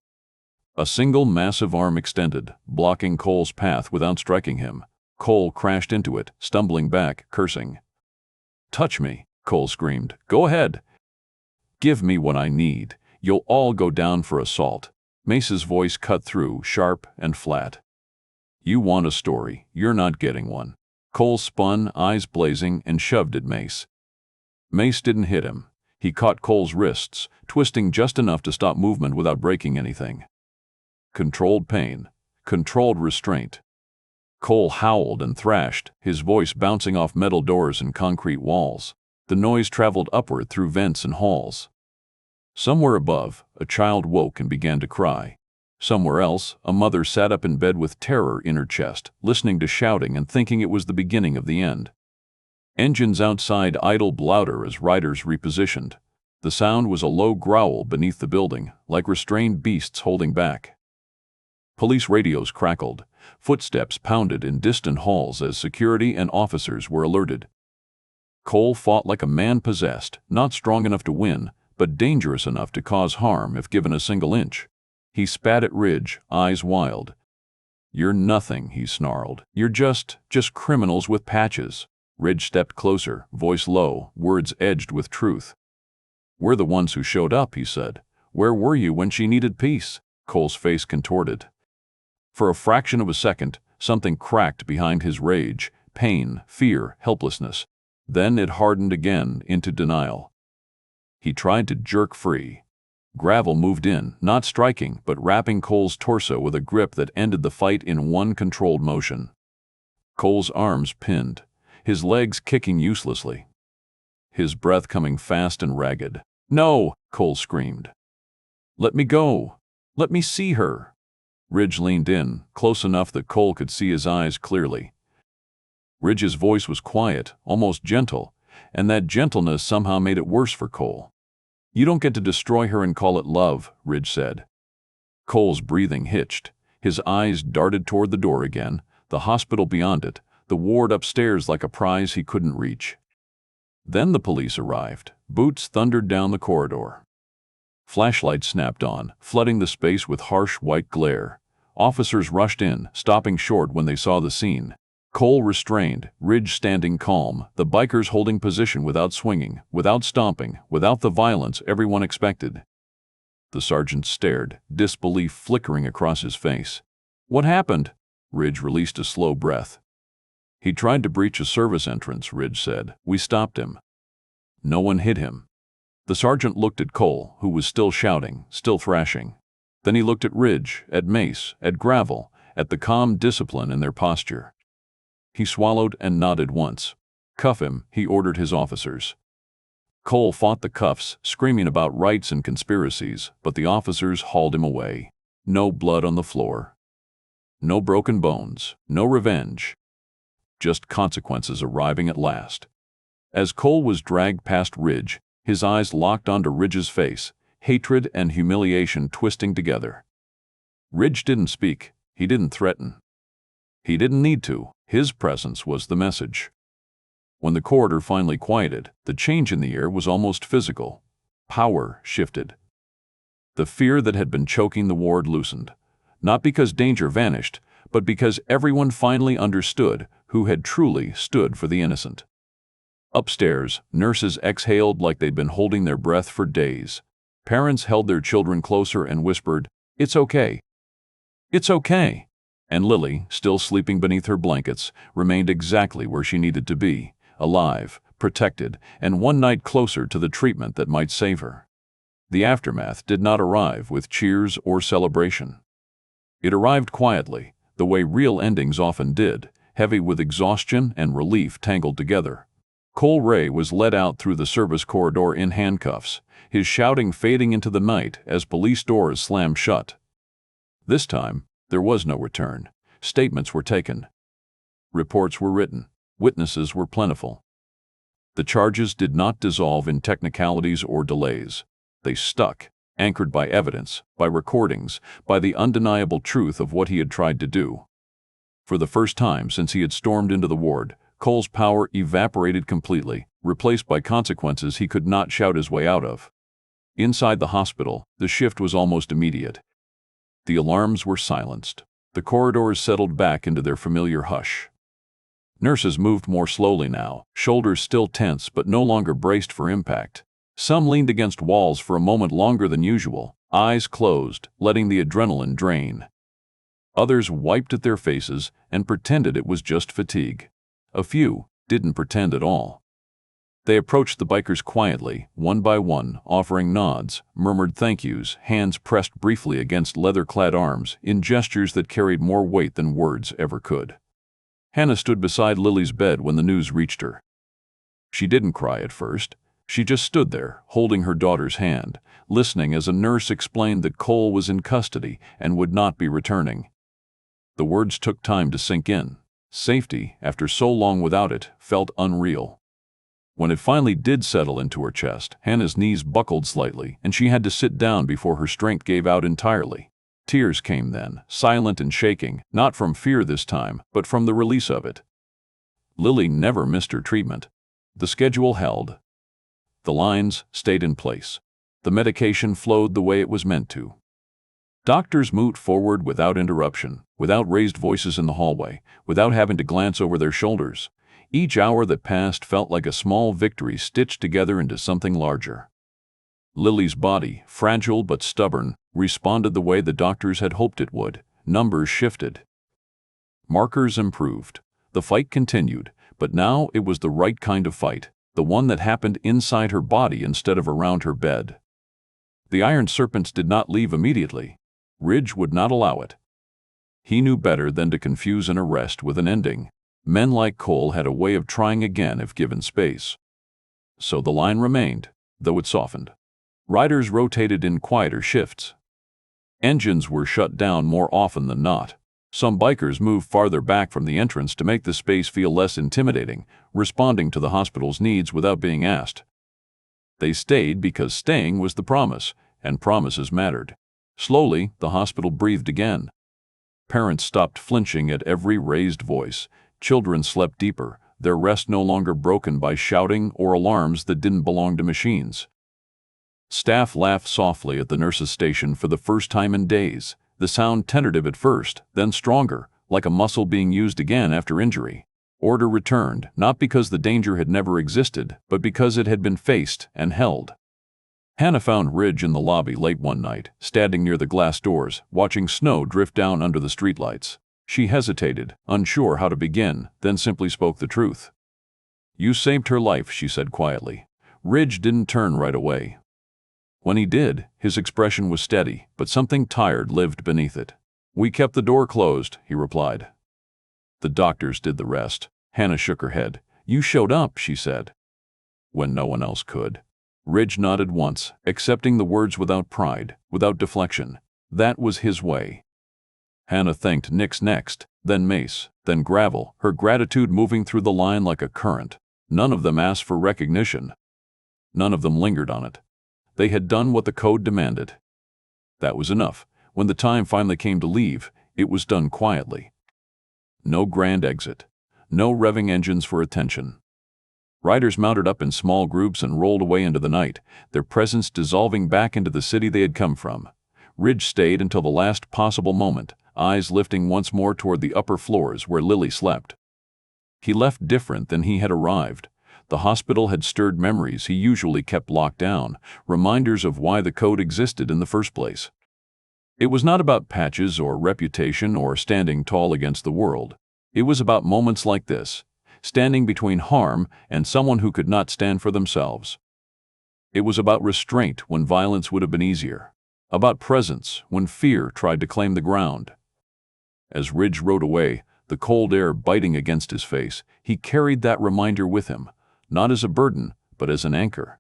A single massive arm extended, blocking Cole's path without striking him. Cole crashed into it, stumbling back, cursing. "Touch me," Cole screamed. "Go ahead. Give me what I need. You'll all go down for assault." Mace's voice cut through, sharp and flat. "You want a story. You're not getting one." Cole spun, eyes blazing, and shoved at Mace. Mace didn't hit him. He caught Cole's wrists, twisting just enough to stop movement without breaking anything. Controlled pain. Controlled restraint. Cole howled and thrashed, his voice bouncing off metal doors and concrete walls. The noise traveled upward through vents and halls. Somewhere above, a child woke and began to cry. Somewhere else, a mother sat up in bed with terror in her chest, listening to shouting and thinking it was the beginning of the end. Engines outside idled louder as riders repositioned. The sound was a low growl beneath the building, like restrained beasts holding back. Police radios crackled. Footsteps pounded in distant halls as security and officers were alerted. Cole fought like a man possessed, not strong enough to win, but dangerous enough to cause harm if given a single inch. He spat at Ridge, eyes wild. "You're nothing," he snarled. "You're just criminals with patches." Ridge stepped closer, voice low, words edged with truth. "We're the ones who showed up," he said. "Where were you when she needed peace?" Cole's face contorted. For a fraction of a second, something cracked behind his rage, pain, fear, helplessness. Then it hardened again into denial. He tried to jerk free. Gravel moved in, not striking, but wrapping Cole's torso with a grip that ended the fight in one controlled motion. Cole's arms pinned, his legs kicking uselessly. His breath coming fast and ragged. "No!" Cole screamed. "Let me go! Let me see her!" Ridge leaned in, close enough that Cole could see his eyes clearly. Ridge's voice was quiet, almost gentle, and that gentleness somehow made it worse for Cole. "You don't get to destroy her and call it love," Ridge said. Cole's breathing hitched. His eyes darted toward the door again, the hospital beyond it, the ward upstairs like a prize he couldn't reach. Then the police arrived. Boots thundered down the corridor. Flashlights snapped on, flooding the space with harsh white glare. Officers rushed in, stopping short when they saw the scene. Cole restrained, Ridge standing calm, the bikers holding position without swinging, without stomping, without the violence everyone expected. The sergeant stared, disbelief flickering across his face. "What happened?" Ridge released a slow breath. "He tried to breach a service entrance," Ridge said. "We stopped him. No one hit him." The sergeant looked at Cole, who was still shouting, still thrashing. Then he looked at Ridge, at Mace, at Gravel, at the calm discipline in their posture. He swallowed and nodded once. "Cuff him," he ordered his officers. Cole fought the cuffs, screaming about rights and conspiracies, but the officers hauled him away. No blood on the floor. No broken bones. No revenge. Just consequences arriving at last. As Cole was dragged past Ridge, his eyes locked onto Ridge's face, hatred and humiliation twisting together. Ridge didn't speak. He didn't threaten. He didn't need to. His presence was the message. When the corridor finally quieted, the change in the air was almost physical. Power shifted. The fear that had been choking the ward loosened. Not because danger vanished, but because everyone finally understood who had truly stood for the innocent. Upstairs, nurses exhaled like they'd been holding their breath for days. Parents held their children closer and whispered, "It's okay. It's okay." And Lily, still sleeping beneath her blankets, remained exactly where she needed to be, alive, protected, and one night closer to the treatment that might save her. The aftermath did not arrive with cheers or celebration. It arrived quietly, the way real endings often did, heavy with exhaustion and relief tangled together. Cole Ray was led out through the service corridor in handcuffs, his shouting fading into the night as police doors slammed shut. This time, there was no return. Statements were taken. Reports were written. Witnesses were plentiful. The charges did not dissolve in technicalities or delays. They stuck, anchored by evidence, by recordings, by the undeniable truth of what he had tried to do. For the first time since he had stormed into the ward, Cole's power evaporated completely, replaced by consequences he could not shout his way out of. Inside the hospital, the shift was almost immediate. The alarms were silenced. The corridors settled back into their familiar hush. Nurses moved more slowly now, shoulders still tense but no longer braced for impact. Some leaned against walls for a moment longer than usual, eyes closed, letting the adrenaline drain. Others wiped at their faces and pretended it was just fatigue. A few didn't pretend at all. They approached the bikers quietly, one by one, offering nods, murmured thank yous, hands pressed briefly against leather-clad arms in gestures that carried more weight than words ever could. Hannah stood beside Lily's bed when the news reached her. She didn't cry at first. She just stood there, holding her daughter's hand, listening as a nurse explained that Cole was in custody and would not be returning. The words took time to sink in. Safety, after so long without it, felt unreal. When it finally did settle into her chest, Hannah's knees buckled slightly, and she had to sit down before her strength gave out entirely. Tears came then, silent and shaking, not from fear this time, but from the release of it. Lily never missed her treatment. The schedule held. The lines stayed in place. The medication flowed the way it was meant to. Doctors moved forward without interruption, without raised voices in the hallway, without having to glance over their shoulders. Each hour that passed felt like a small victory stitched together into something larger. Lily's body, fragile but stubborn, responded the way the doctors had hoped it would. Numbers shifted. Markers improved. The fight continued, but now it was the right kind of fight, the one that happened inside her body instead of around her bed. The iron serpents did not leave immediately. Ridge would not allow it. He knew better than to confuse an arrest with an ending. Men like Cole had a way of trying again if given space. So the line remained, though it softened. Riders rotated in quieter shifts. Engines were shut down more often than not. Some bikers moved farther back from the entrance to make the space feel less intimidating, responding to the hospital's needs without being asked. They stayed because staying was the promise, and promises mattered. Slowly, the hospital breathed again. Parents stopped flinching at every raised voice. Children slept deeper, their rest no longer broken by shouting or alarms that didn't belong to machines. Staff laughed softly at the nurse's station for the first time in days, the sound tentative at first, then stronger, like a muscle being used again after injury. Order returned, not because the danger had never existed, but because it had been faced and held. Hannah found Ridge in the lobby late one night, standing near the glass doors, watching snow drift down under the streetlights. She hesitated, unsure how to begin, then simply spoke the truth. "You saved her life," she said quietly. Ridge didn't turn right away. When he did, his expression was steady, but something tired lived beneath it. "We kept the door closed," he replied. The doctors did the rest. Hannah shook her head. You showed up, she said. When no one else could. Ridge nodded once, accepting the words without pride, without deflection. That was his way. Hannah thanked Nix next, then Mace, then Gravel, her gratitude moving through the line like a current. None of them asked for recognition. None of them lingered on it. They had done what the code demanded. That was enough. When the time finally came to leave, it was done quietly. No grand exit. No revving engines for attention. Riders mounted up in small groups and rolled away into the night, their presence dissolving back into the city they had come from. Ridge stayed until the last possible moment, eyes lifting once more toward the upper floors where Lily slept. He left different than he had arrived. The hospital had stirred memories he usually kept locked down, reminders of why the code existed in the first place. It was not about patches or reputation or standing tall against the world. It was about moments like this, standing between harm and someone who could not stand for themselves. It was about restraint when violence would have been easier, about presence when fear tried to claim the ground. As Ridge rode away, the cold air biting against his face, he carried that reminder with him, not as a burden, but as an anchor.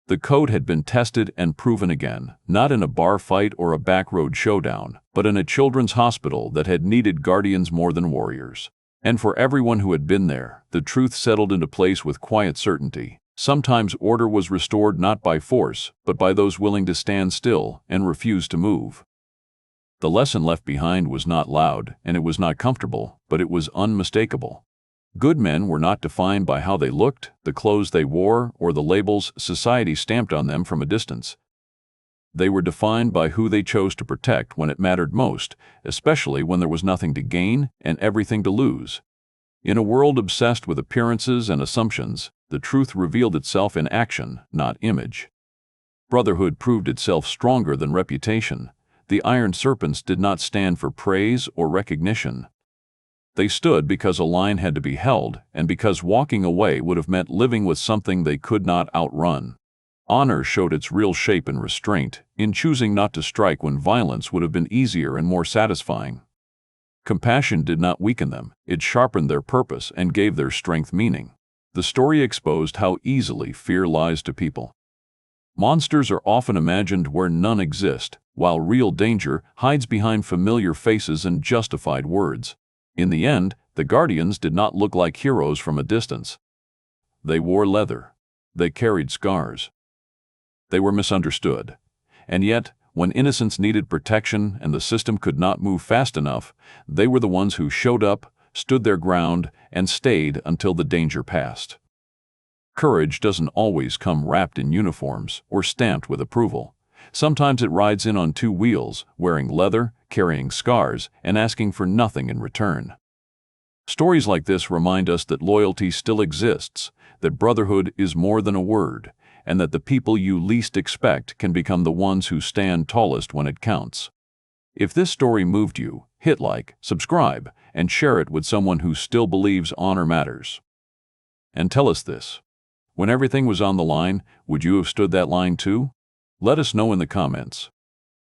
The code had been tested and proven again, not in a bar fight or a backroad showdown, but in a children's hospital that had needed guardians more than warriors. And for everyone who had been there, the truth settled into place with quiet certainty. Sometimes order was restored not by force, but by those willing to stand still and refuse to move. The lesson left behind was not loud, and it was not comfortable, but it was unmistakable. Good men were not defined by how they looked, the clothes they wore, or the labels society stamped on them from a distance. They were defined by who they chose to protect when it mattered most, especially when there was nothing to gain and everything to lose. In a world obsessed with appearances and assumptions, the truth revealed itself in action, not image. Brotherhood proved itself stronger than reputation. The Iron Serpents did not stand for praise or recognition. They stood because a line had to be held, and because walking away would have meant living with something they could not outrun. Honor showed its real shape in restraint, in choosing not to strike when violence would have been easier and more satisfying. Compassion did not weaken them, it sharpened their purpose and gave their strength meaning. The story exposed how easily fear lies to people. Monsters are often imagined where none exist, while real danger hides behind familiar faces and justified words. In the end, the Guardians did not look like heroes from a distance. They wore leather. They carried scars. They were misunderstood. And yet, when innocence needed protection and the system could not move fast enough, they were the ones who showed up, stood their ground, and stayed until the danger passed. Courage doesn't always come wrapped in uniforms or stamped with approval. Sometimes it rides in on two wheels, wearing leather, carrying scars, and asking for nothing in return. Stories like this remind us that loyalty still exists, that brotherhood is more than a word, and that the people you least expect can become the ones who stand tallest when it counts. If this story moved you, hit like, subscribe, and share it with someone who still believes honor matters. And tell us this. When everything was on the line, would you have stood that line too? Let us know in the comments.